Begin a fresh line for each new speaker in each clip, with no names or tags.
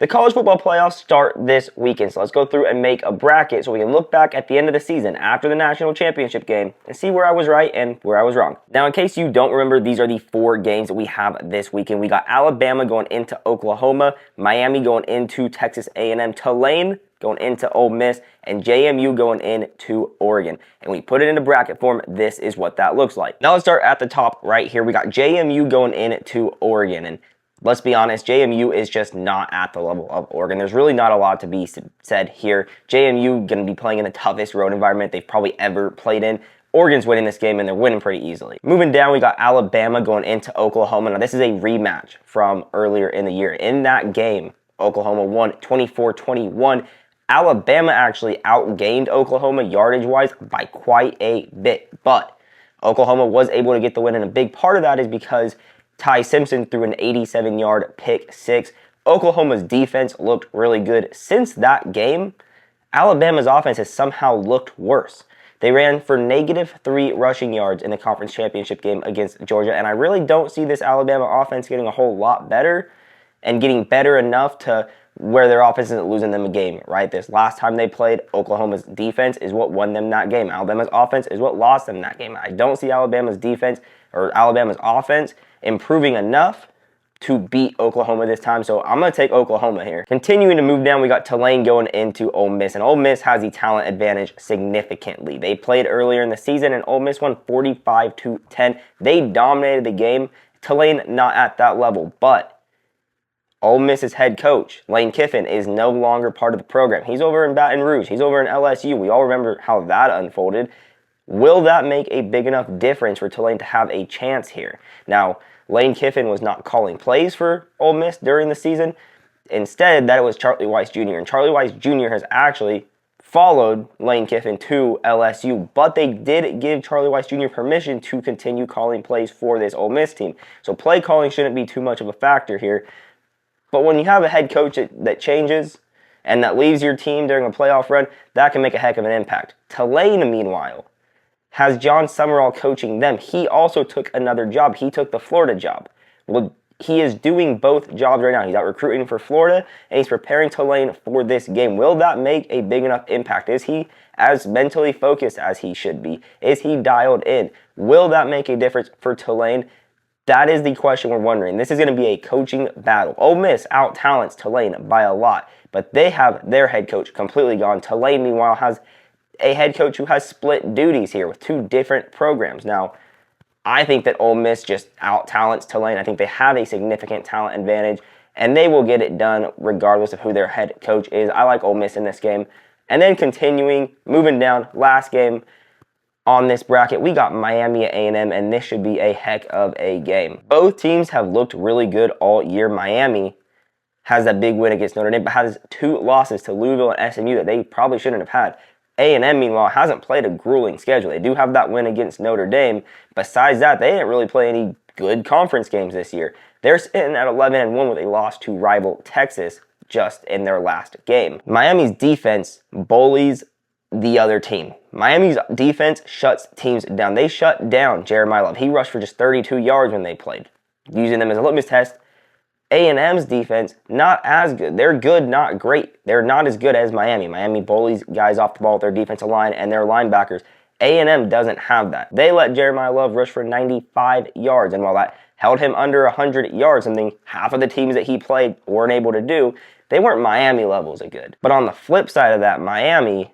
The college football playoffs start this weekend, so let's go through and make a bracket so we can look back at the end of the season after the national championship game and see where I was right and where I was wrong. Now, in case you don't remember, these are the 4 games that we have this weekend. We got Alabama going into Oklahoma, Miami going into Texas A&M, Tulane going into Ole Miss, and JMU going into Oregon. And we put it into bracket form. This is what that looks like. Now let's start at the top right here. We got JMU going into Oregon, and let's be honest, JMU is just not at the level of Oregon. There's really not a lot to be said here. JMU going to be playing in the toughest road environment they've probably ever played in. Oregon's winning this game, and they're winning pretty easily. Moving down, we got Alabama going into Oklahoma. Now, this is a rematch from earlier in the year. In that game, Oklahoma won 24-21. Alabama actually outgained Oklahoma yardage-wise by quite a bit, but Oklahoma was able to get the win, and a big part of that is because Ty Simpson threw an 87-yard pick six. Oklahoma's defense looked really good. Since that game, Alabama's offense has somehow looked worse. They ran for -3 rushing yards in the conference championship game against Georgia, and I really don't see this Alabama offense getting a whole lot better and getting better enough to where their offense isn't losing them a game, right? This last time they played, Oklahoma's defense is what won them that game. Alabama's offense is what lost them that game. I don't see Alabama's defense or Alabama's offense improving enough to beat Oklahoma this time, so I'm going to take Oklahoma here. Continuing to move down, we got Tulane going into Ole Miss, and Ole Miss has the talent advantage significantly. They played earlier in the season, and Ole Miss won 45-10. They dominated the game. Tulane not at that level, but Ole Miss's head coach, Lane Kiffin, is no longer part of the program. He's over in Baton Rouge. He's over in LSU. We all remember how that unfolded. Will that make a big enough difference for Tulane to have a chance here? Now, Lane Kiffin was not calling plays for Ole Miss during the season. Instead, that was Charlie Weis Jr., and Charlie Weis Jr. has actually followed Lane Kiffin to LSU, but they did give Charlie Weis Jr. permission to continue calling plays for this Ole Miss team. So play calling shouldn't be too much of a factor here. But when you have a head coach that changes and that leaves your team during a playoff run, that can make a heck of an impact. Tulane, meanwhile, has John Summerall coaching them. He also took another job. He took the Florida job. Well, he is doing both jobs right now. He's out recruiting for Florida, and he's preparing Tulane for this game. Will that make a big enough impact? Is he as mentally focused as he should be? Is he dialed in? Will that make a difference for Tulane? That is the question we're wondering. This is going to be a coaching battle. Ole Miss out-talents Tulane by a lot, but they have their head coach completely gone. Tulane, meanwhile, has a head coach who has split duties here with 2 different programs. Now, I think that Ole Miss just out-talents Tulane. I think they have a significant talent advantage, and they will get it done regardless of who their head coach is. I like Ole Miss in this game. And then continuing, moving down, last game on this bracket, we got Miami at A&M, and this should be a heck of a game. Both teams have looked really good all year. Miami has that big win against Notre Dame, but has 2 losses to Louisville and SMU that they probably shouldn't have had. A&M, meanwhile, hasn't played a grueling schedule. They do have that win against Notre Dame. Besides that, they didn't really play any good conference games this year. They're sitting at 11-1 with a loss to rival Texas just in their last game. Miami's defense bullies the other team. Miami's defense shuts teams down. They shut down Jeremiah Love. He rushed for just 32 yards when they played, using them as a litmus test. A&M's defense, not as good. They're good, not great. They're not as good as Miami. Miami bullies guys off the ball with their defensive line and their linebackers. A&M doesn't have that. They let Jeremiah Love rush for 95 yards, and while that held him under 100 yards, something half of the teams that he played weren't able to do, they weren't Miami levels of good. But on the flip side of that, Miami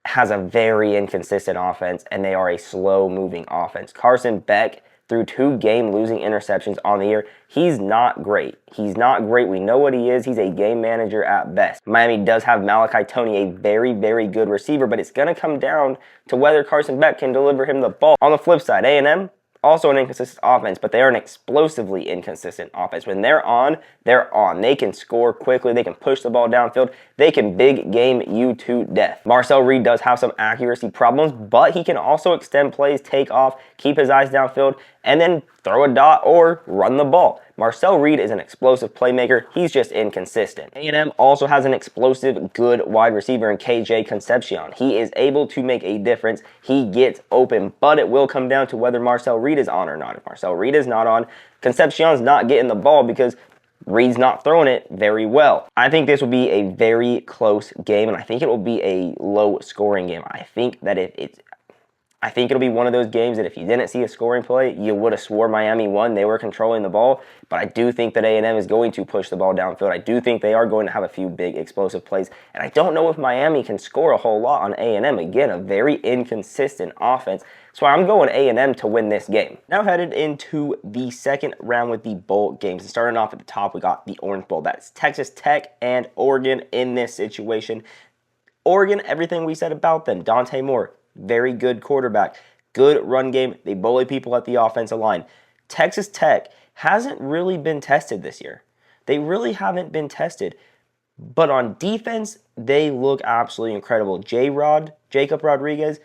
has a very inconsistent offense, and they are a slow-moving offense. Carson Beck threw 2 game-losing interceptions on the year. He's not great. He's not great. We know what he is. He's a game manager at best. Miami does have Malachi Tony, a very, very good receiver, but it's going to come down to whether Carson Beck can deliver him the ball. On the flip side, A&M, also an inconsistent offense, but they are an explosively inconsistent offense. When they're on, they're on. They can score quickly. They can push the ball downfield. They can big game you to death. Marcel Reed does have some accuracy problems, but he can also extend plays, take off, keep his eyes downfield, and then throw a dot or run the ball. Marcel Reed is an explosive playmaker. He's just inconsistent. A&M also has an explosive, good wide receiver in KJ Concepcion. He is able to make a difference. He gets open, but it will come down to whether Marcel Reed is on or not. If Marcel Reed is not on, Concepcion's not getting the ball because Reed's not throwing it very well. I think this will be a very close game, and I think it will be a low-scoring game. I think it'll be one of those games that if you didn't see a scoring play, you would have swore Miami won. They were controlling the ball, but I do think that A&M is going to push the ball downfield. I do think they are going to have a few big explosive plays, and I don't know if Miami can score a whole lot on A&M. Again, a very inconsistent offense. So I'm going A&M to win this game. Now headed into the second round with the bowl games. And starting off at the top, we got the Orange Bowl. That's Texas Tech and Oregon in this situation. Oregon, everything we said about them. Dante Moore, very good quarterback. Good run game. They bully people at the offensive line. Texas Tech hasn't really been tested this year. They really haven't been tested. But on defense, they look absolutely incredible. Jacob Rodriguez,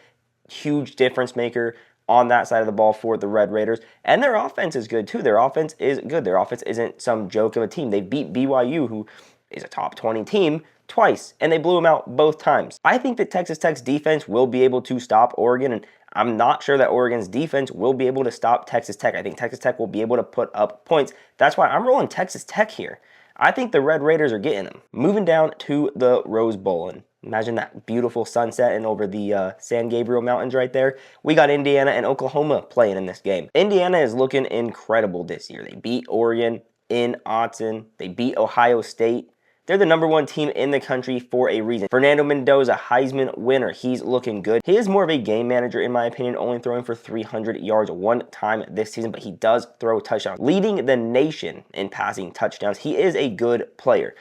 huge difference maker on that side of the ball for the Red Raiders. And their offense is good too. Their offense is good. Their offense isn't some joke of a team. They beat BYU, who is a top 20 team, twice, and they blew them out both times. I think that Texas Tech's defense will be able to stop Oregon, and I'm not sure that Oregon's defense will be able to stop Texas Tech. I think Texas Tech will be able to put up points. That's why I'm rolling Texas Tech here. I think the Red Raiders are getting them. Moving down to the Rose Bowl, and imagine that beautiful sunset and over the San Gabriel Mountains right there. We got Indiana and Oklahoma playing in this game. Indiana is looking incredible this year. They beat Oregon in Autzen. They beat Ohio State. They're the #1 team in the country for a reason. Fernando Mendoza, Heisman winner. He's looking good. He is more of a game manager, in my opinion, only throwing for 300 yards one time this season, but he does throw touchdowns. Leading the nation in passing touchdowns. He is a good player.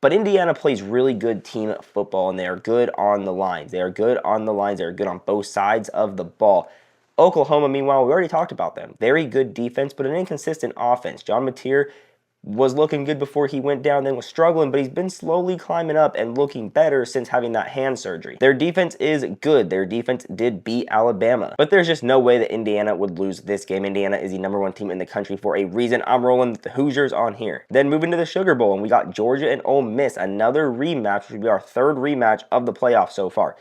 But Indiana plays really good team football, and they are good on the lines. They are good on the lines. They are good on both sides of the ball. Oklahoma, meanwhile, we already talked about them. Very good defense, but an inconsistent offense. John Mateer was looking good before he went down, then was struggling, but he's been slowly climbing up and looking better since having that hand surgery. Their defense is good. Their defense did beat Alabama, but there's just no way that Indiana would lose this game. Indiana is the #1 team in the country for a reason. I'm rolling the Hoosiers on here. Then moving to the Sugar Bowl, and we got Georgia and Ole Miss, another rematch, which would be our third rematch of the playoffs so far.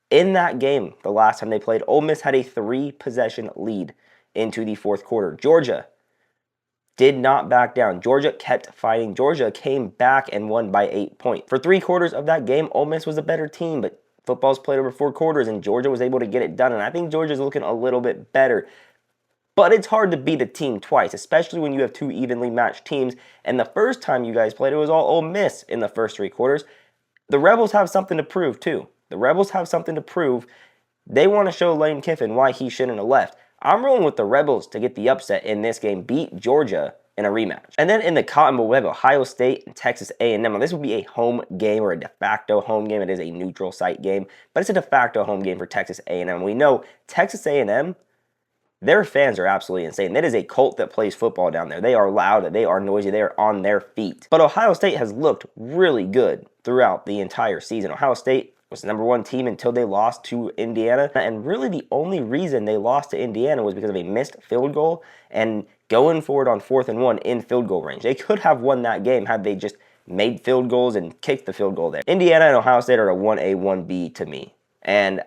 In that game, the last time they played, Ole Miss had a 3-possession lead into the fourth quarter. Georgia did not back down. Georgia kept fighting. Georgia came back and won by 8 points. For 3 quarters of that game, Ole Miss was a better team, but football's played over 4 quarters, and Georgia was able to get it done, and I think Georgia's looking a little bit better. But it's hard to beat a team twice, especially when you have 2 evenly matched teams, and the first time you guys played, it was all Ole Miss in the first 3 quarters. The Rebels have something to prove, too. The Rebels have something to prove. They want to show Lane Kiffin why he shouldn't have left. I'm rolling with the Rebels to get the upset in this game, beat Georgia in a rematch. And then in the Cotton Bowl, we have Ohio State and Texas A&M. Now, this will be a home game or a de facto home game. It is a neutral site game, but it's a de facto home game for Texas A&M. We know Texas A&M, their fans are absolutely insane. That is a cult that plays football down there. They are loud, they are noisy, they are on their feet. But Ohio State has looked really good throughout the entire season. Ohio State was the #1 team until they lost to Indiana. And really the only reason they lost to Indiana was because of a missed field goal and going forward on 4th and 1 in field goal range. They could have won that game had they just made field goals and kicked the field goal there. Indiana and Ohio State are a 1A, 1B to me. And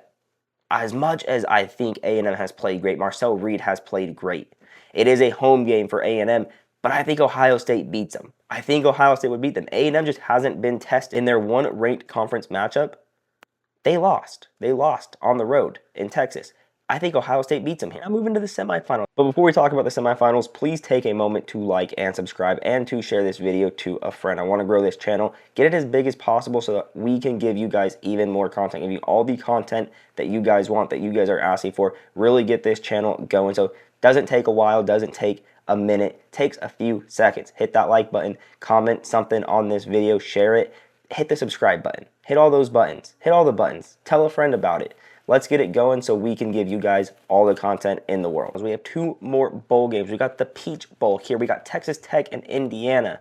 as much as I think A&M has played great, Marcel Reed has played great. It is a home game for A&M, but I think Ohio State beats them. I think Ohio State would beat them. A&M just hasn't been tested. In their one ranked conference matchup, they lost. They lost on the road in Texas. I think Ohio State beats them here. Now moving to the semifinals. But before we talk about the semifinals, please take a moment to like and subscribe and to share this video to a friend. I want to grow this channel, get it as big as possible so that we can give you guys even more content, give you all the content that you guys want, that you guys are asking for. Really get this channel going. So it doesn't take a while, doesn't take a minute, takes a few seconds. Hit that like button, comment something on this video, share it, hit the subscribe button. Hit all those buttons. Hit all the buttons. Tell a friend about it. Let's get it going so we can give you guys all the content in the world. We have 2 more bowl games. We got the Peach Bowl here. We got Texas Tech and Indiana.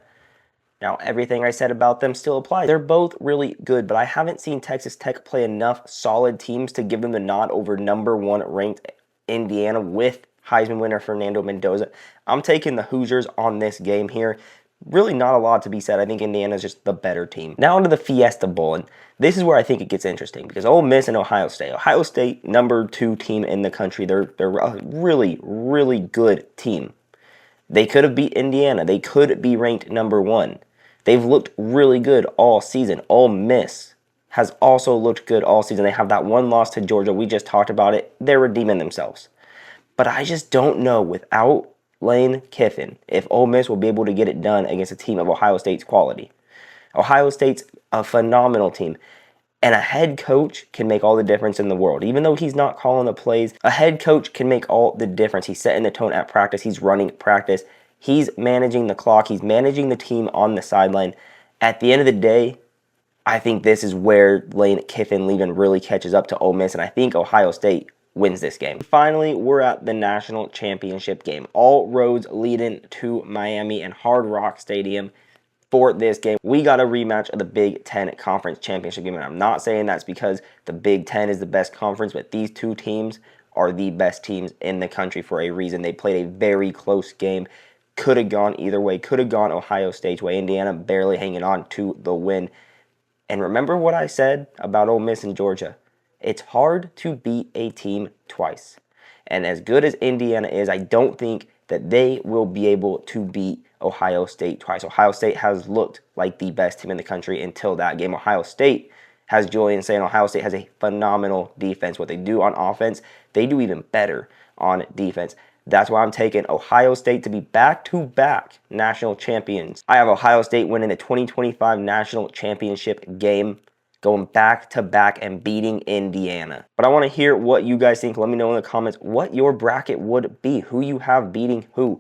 Now, everything I said about them still applies. They're both really good, but I haven't seen Texas Tech play enough solid teams to give them the nod over #1 ranked Indiana with Heisman winner Fernando Mendoza. I'm taking the Hoosiers on this game here. Really not a lot to be said. I think Indiana's just the better team. Now onto the Fiesta Bowl, and this is where I think it gets interesting because Ole Miss and Ohio State. Ohio State, #2 team in the country. They're a really, really good team. They could have beat Indiana. They could be ranked number 1. They've looked really good all season. Ole Miss has also looked good all season. They have that one loss to Georgia. We just talked about it. They're redeeming themselves. But I just don't know without Lane Kiffin if Ole Miss will be able to get it done against a team of Ohio State's quality. Ohio State's a phenomenal team. And a head coach can make all the difference in the world. Even though he's not calling the plays, a head coach can make all the difference. He's setting the tone at practice. He's running practice. He's managing the clock. He's managing the team on the sideline. At the end of the day, I think this is where Lane Kiffin leaving really catches up to Ole Miss, and I think Ohio State wins this game. Finally, we're at the national championship game. All roads leading to Miami and Hard Rock Stadium for this game. We got a rematch of the Big Ten Conference Championship game, and I'm not saying that's because the Big Ten is the best conference, but these two teams are the best teams in the country for a reason. They played a very close game. Could have gone either way. Could have gone Ohio State's way. Indiana barely hanging on to the win. And remember what I said about Ole Miss and Georgia. It's hard to beat a team twice. And as good as Indiana is, I don't think that they will be able to beat Ohio State twice. Ohio State has looked like the best team in the country until that game. Ohio State, has Julian saying, Ohio State has a phenomenal defense. What they do on offense, they do even better on defense. That's why I'm taking Ohio State to be back-to-back national champions. I have Ohio State winning the 2025 national championship game, going back-to-back and beating Indiana. But I want to hear what you guys think. Let me know in the comments what your bracket would be, who you have beating who.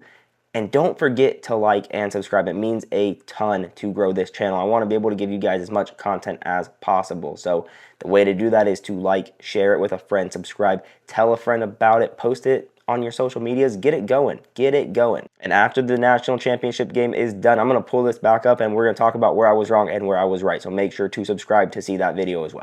And don't forget to like and subscribe. It means a ton to grow this channel. I want to be able to give you guys as much content as possible. So the way to do that is to like, share it with a friend, subscribe, tell a friend about it, post it on your social medias. Get it going. Get it going. And after the national championship game is done, I'm going to pull this back up and we're going to talk about where I was wrong and where I was right. So make sure to subscribe to see that video as well.